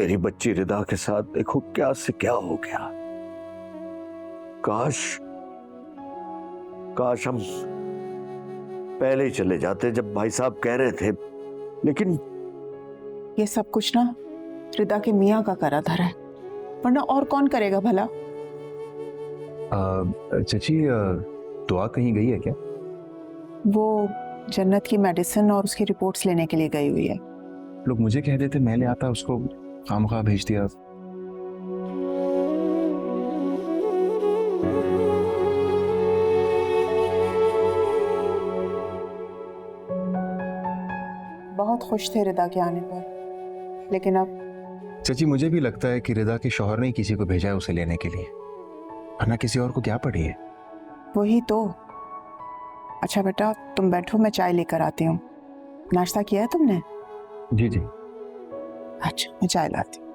मेरी बच्ची रिदा के साथ देखो क्या से क्या हो गया। काश काश हम पहले ही चले जाते जब भाई साहब कह रहे थे, लेकिन ये सब कुछ ना रिदा के मियाँ का करा धरा है, वरना और कौन करेगा भला। चाची दुआ कहीं गई है क्या? वो जन्नत की मेडिसिन और उसकी रिपोर्ट्स लेने के लिए गई हुई है। लोग मुझे कह देते, मैं ले आता, उसको खामखा भेज दिया। बहुत खुश थे रिदा के आने पर, लेकिन अब चाची मुझे भी लगता है कि रिदा के शौहर ने किसी को भेजा है उसे लेने के लिए, वरना किसी और को क्या पड़ी है। वही तो। अच्छा बेटा तुम बैठो, मैं चाय लेकर आती हूँ। नाश्ता किया है तुमने? जी जी। अच्छा मैं चाय लाती हूँ।